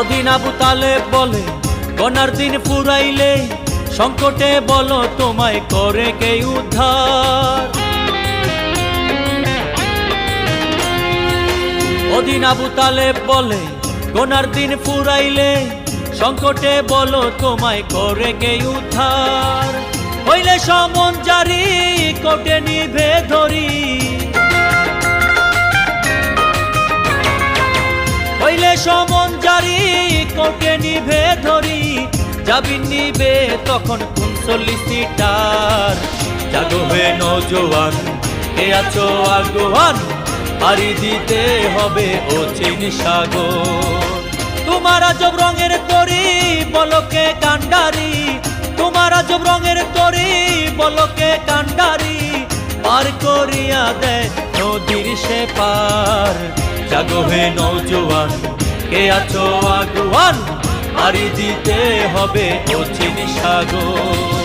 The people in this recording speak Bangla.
ওদিন আবু তালেব বলে গনার দিন ফুরাইলে সংকটে বলো তোমায় করে কে উদ্ধার। ওদিন আবু তালেব বলে গনার দিন ফুরাইলে সংকটে বলো তোমায় করে কে উদ্ধার। হইলে সমন জারি কোটে নিভে ধরি, হইলে সমন জারি কোটে নিভে ধরি। জাবিন নিবে তখন 39 সিটার। জাগো হে নওজোয়ান, কে আছো আগুয়ান, পাড়ি দিতে হবে অচিন সাগর। তোমার আজব রঙের তরি বলকে কান্ডারি, তোমার আজব রঙের তরি বলকে কান্ডারি। পার করিয়া দেয় নদীর সে পার। জাগো হে নওজোয়ান, কে আছো আগুয়ান, পাড়ি দিতে হবে অচিন সাগর।